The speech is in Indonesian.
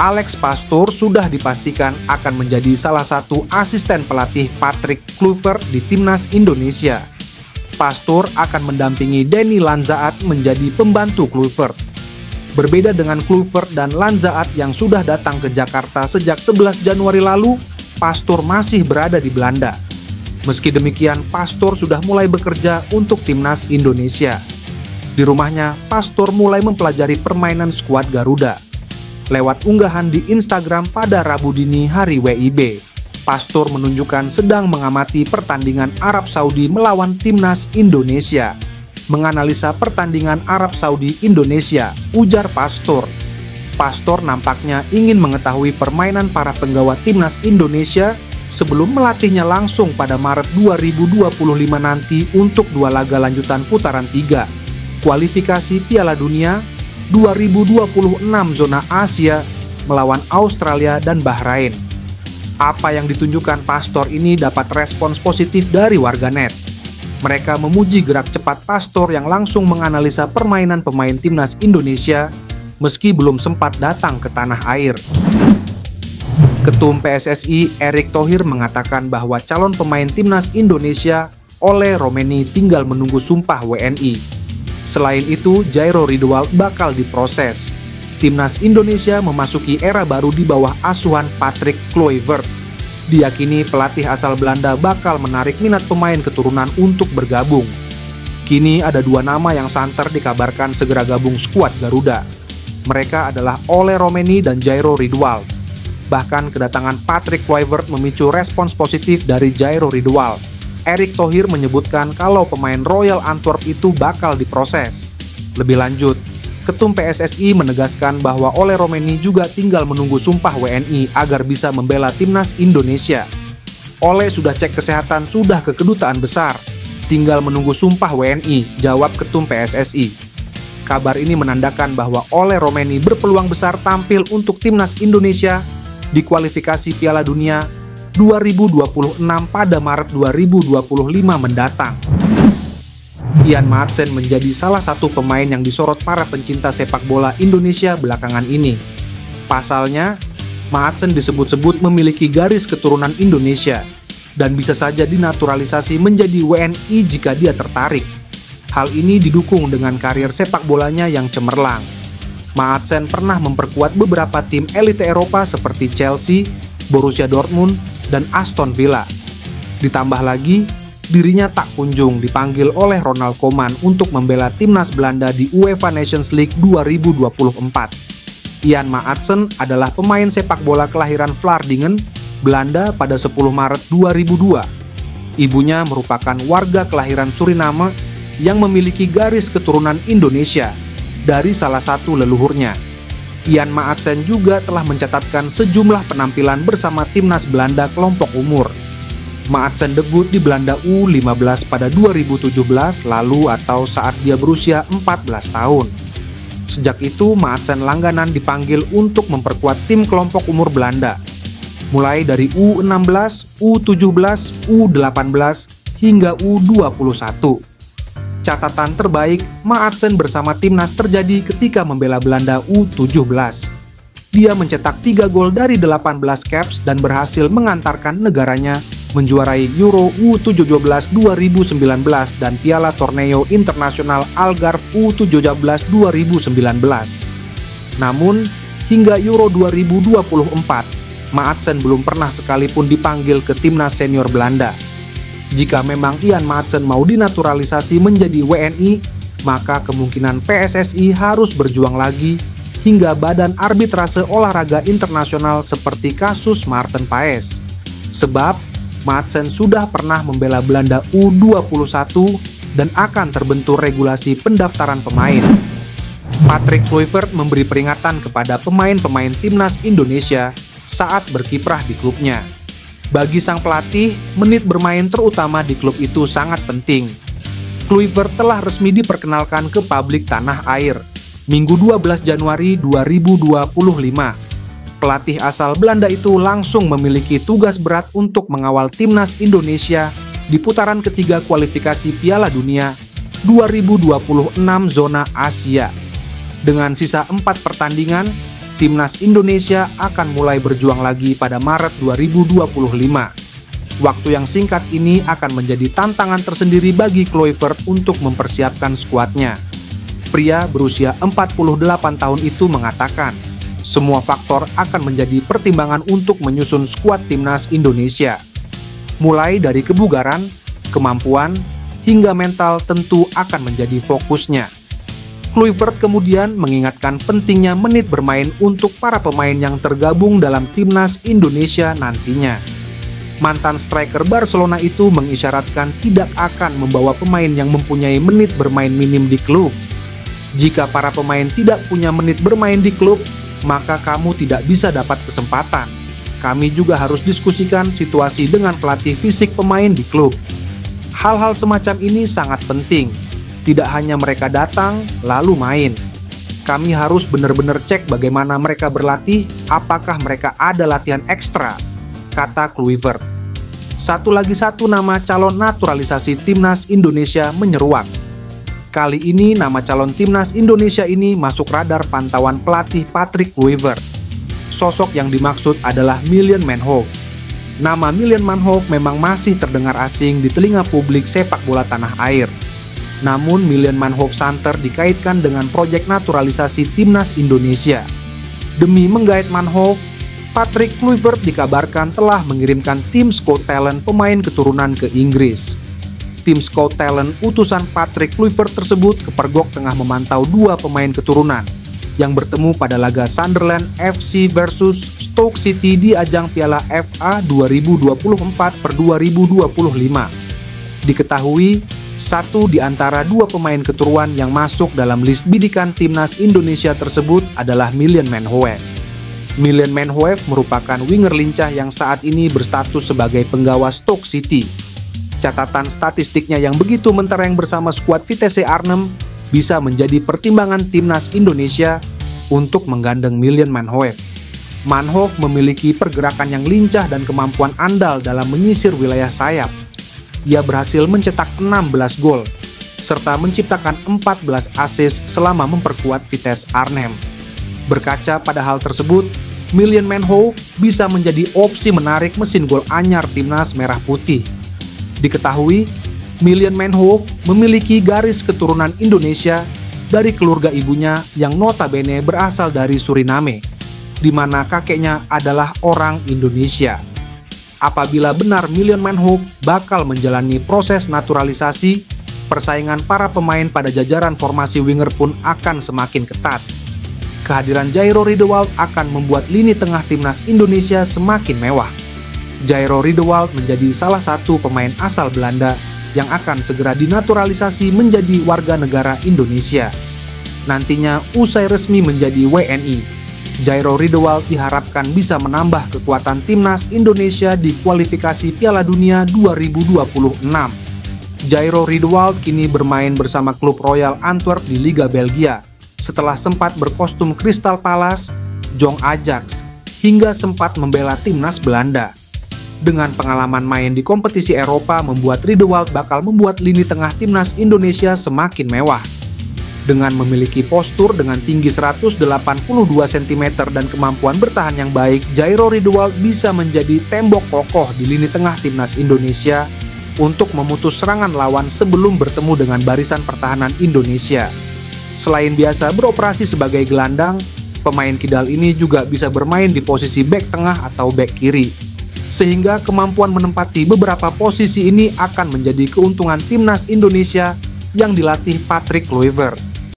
Alex Pastoor sudah dipastikan akan menjadi salah satu asisten pelatih Patrick Kluivert di timnas Indonesia. Pastoor akan mendampingi Denny Lanzaat menjadi pembantu Kluivert. Berbeda dengan Kluivert dan Lanzaat yang sudah datang ke Jakarta sejak 11 Januari lalu, Pastoor masih berada di Belanda. Meski demikian, Pastoor sudah mulai bekerja untuk timnas Indonesia. Di rumahnya, Pastoor mulai mempelajari permainan skuad Garuda. Lewat unggahan di Instagram pada Rabu dini hari WIB, Pastoor menunjukkan sedang mengamati pertandingan Arab Saudi melawan timnas Indonesia. Menganalisa pertandingan Arab Saudi Indonesia, ujar Pastoor. Pastoor nampaknya ingin mengetahui permainan para penggawa timnas Indonesia sebelum melatihnya langsung pada Maret 2025 nanti untuk 2 laga lanjutan putaran 3, kualifikasi Piala Dunia 2026 zona Asia melawan Australia dan Bahrain. Apa yang ditunjukkan Pastoor ini dapat respons positif dari warganet. Mereka memuji gerak cepat Pastoor yang langsung menganalisa permainan pemain timnas Indonesia meski belum sempat datang ke tanah air. Ketum PSSI Erick Thohir mengatakan bahwa calon pemain timnas Indonesia Ole Roemeny tinggal menunggu sumpah WNI. Selain itu, Jairo Ridwald bakal diproses. Timnas Indonesia memasuki era baru di bawah asuhan Patrick Kluivert. Diyakini pelatih asal Belanda bakal menarik minat pemain keturunan untuk bergabung. Kini ada 2 nama yang santer dikabarkan segera gabung skuad Garuda. Mereka adalah Ole Roemeny dan Jairo Ridwald. Bahkan kedatangan Patrick Kluivert memicu respons positif dari Jairo Ridwald. Erick Thohir menyebutkan kalau pemain Royal Antwerp itu bakal diproses. Lebih lanjut, Ketum PSSI menegaskan bahwa Ole Roemeny juga tinggal menunggu sumpah WNI agar bisa membela timnas Indonesia. Ole sudah cek kesehatan sudah ke kedutaan besar, tinggal menunggu sumpah WNI, jawab Ketum PSSI. Kabar ini menandakan bahwa Ole Roemeny berpeluang besar tampil untuk timnas Indonesia di kualifikasi Piala Dunia 2026 pada Maret 2025 mendatang. Ian Maatsen menjadi salah satu pemain yang disorot para pencinta sepak bola Indonesia belakangan ini. Pasalnya, Maatsen disebut-sebut memiliki garis keturunan Indonesia dan bisa saja dinaturalisasi menjadi WNI jika dia tertarik. Hal ini didukung dengan karir sepak bolanya yang cemerlang. Maatsen pernah memperkuat beberapa tim elite Eropa seperti Chelsea, Borussia Dortmund, dan Aston Villa. Ditambah lagi, dirinya tak kunjung dipanggil oleh Ronald Koeman untuk membela timnas Belanda di UEFA Nations League 2024. Ian Maatsen adalah pemain sepak bola kelahiran Vlaardingen, Belanda pada 10 Maret 2002. Ibunya merupakan warga kelahiran Suriname yang memiliki garis keturunan Indonesia dari salah satu leluhurnya. Ian Maatsen juga telah mencatatkan sejumlah penampilan bersama timnas Belanda kelompok umur. Maatsen debut di Belanda U15 pada 2017 lalu atau saat dia berusia 14 tahun. Sejak itu, Maatsen langganan dipanggil untuk memperkuat tim kelompok umur Belanda, mulai dari U16, U17, U18, hingga U21. Catatan terbaik Maatsen bersama timnas terjadi ketika membela Belanda U17. Dia mencetak 3 gol dari 18 caps dan berhasil mengantarkan negaranya menjuarai Euro U17 2019 dan Piala Torneo Internasional Algarve U17 2019. Namun, hingga Euro 2024, Maatsen belum pernah sekalipun dipanggil ke timnas senior Belanda. Jika memang Ian Maatsen mau dinaturalisasi menjadi WNI, maka kemungkinan PSSI harus berjuang lagi hingga Badan Arbitrase Olahraga Internasional seperti kasus Maarten Paes. Sebab Maatsen sudah pernah membela Belanda U21 dan akan terbentur regulasi pendaftaran pemain. Patrick Kluivert memberi peringatan kepada pemain-pemain timnas Indonesia saat berkiprah di klubnya. Bagi sang pelatih, menit bermain terutama di klub itu sangat penting. Kluivert telah resmi diperkenalkan ke publik tanah air, Minggu 12 Januari 2025. Pelatih asal Belanda itu langsung memiliki tugas berat untuk mengawal timnas Indonesia di putaran ketiga kualifikasi Piala Dunia 2026 zona Asia. Dengan sisa 4 pertandingan, Timnas Indonesia akan mulai berjuang lagi pada Maret 2025. Waktu yang singkat ini akan menjadi tantangan tersendiri bagi Kluivert untuk mempersiapkan skuadnya. Pria berusia 48 tahun itu mengatakan, semua faktor akan menjadi pertimbangan untuk menyusun skuad Timnas Indonesia. Mulai dari kebugaran, kemampuan, hingga mental tentu akan menjadi fokusnya. Kluivert kemudian mengingatkan pentingnya menit bermain untuk para pemain yang tergabung dalam Timnas Indonesia nantinya. Mantan striker Barcelona itu mengisyaratkan tidak akan membawa pemain yang mempunyai menit bermain minim di klub. Jika para pemain tidak punya menit bermain di klub, maka kamu tidak bisa dapat kesempatan. Kami juga harus diskusikan situasi dengan pelatih fisik pemain di klub. Hal-hal semacam ini sangat penting. Tidak hanya mereka datang, lalu main. Kami harus benar-benar cek bagaimana mereka berlatih, apakah mereka ada latihan ekstra, kata Kluivert. Satu nama calon naturalisasi Timnas Indonesia menyeruak. Kali ini nama calon Timnas Indonesia ini masuk radar pantauan pelatih Patrick Kluivert. Sosok yang dimaksud adalah Milan Manhoef. Nama Milan Manhoef memang masih terdengar asing di telinga publik sepak bola tanah air. Namun Milan Manhoef santer dikaitkan dengan proyek naturalisasi Timnas Indonesia. Demi menggait Manhoef, Patrick Kluivert dikabarkan telah mengirimkan tim scout talent pemain keturunan ke Inggris. Tim scout talent utusan Patrick Kluivert tersebut kepergok tengah memantau dua pemain keturunan yang bertemu pada laga Sunderland FC versus Stoke City di ajang Piala FA 2024/2025. Diketahui, satu di antara dua pemain keturunan yang masuk dalam list bidikan Timnas Indonesia tersebut adalah Milan Manhoef. Milan Manhoef merupakan winger lincah yang saat ini berstatus sebagai penggawa Stoke City. Catatan statistiknya yang begitu mentereng bersama skuad Vitesse Arnhem bisa menjadi pertimbangan Timnas Indonesia untuk menggandeng Milan Manhoef. Manhoef memiliki pergerakan yang lincah dan kemampuan andal dalam menyisir wilayah sayap. Ia berhasil mencetak 16 gol, serta menciptakan 14 assist selama memperkuat Vitesse Arnhem. Berkaca pada hal tersebut, Milan Manhoef bisa menjadi opsi menarik mesin gol anyar Timnas Merah Putih. Diketahui, Milan Manhoef memiliki garis keturunan Indonesia dari keluarga ibunya yang notabene berasal dari Suriname, di mana kakeknya adalah orang Indonesia. Apabila benar Milan Manhoef bakal menjalani proses naturalisasi, persaingan para pemain pada jajaran formasi winger pun akan semakin ketat. Kehadiran Jairo Riedewald akan membuat lini tengah Timnas Indonesia semakin mewah. Jairo Riedewald menjadi salah satu pemain asal Belanda yang akan segera dinaturalisasi menjadi warga negara Indonesia. Nantinya usai resmi menjadi WNI, Jairo Riedewald diharapkan bisa menambah kekuatan Timnas Indonesia di kualifikasi Piala Dunia 2026. Jairo Riedewald kini bermain bersama klub Royal Antwerp di Liga Belgia, setelah sempat berkostum Crystal Palace, Jong Ajax, hingga sempat membela Timnas Belanda. Dengan pengalaman main di kompetisi Eropa membuat Riedewald bakal membuat lini tengah Timnas Indonesia semakin mewah. Dengan memiliki postur dengan tinggi 182 cm dan kemampuan bertahan yang baik, Jairo Riedewald bisa menjadi tembok kokoh di lini tengah Timnas Indonesia untuk memutus serangan lawan sebelum bertemu dengan barisan pertahanan Indonesia. Selain biasa beroperasi sebagai gelandang, pemain kidal ini juga bisa bermain di posisi bek tengah atau bek kiri. Sehingga kemampuan menempati beberapa posisi ini akan menjadi keuntungan Timnas Indonesia yang dilatih Patrick Kluivert.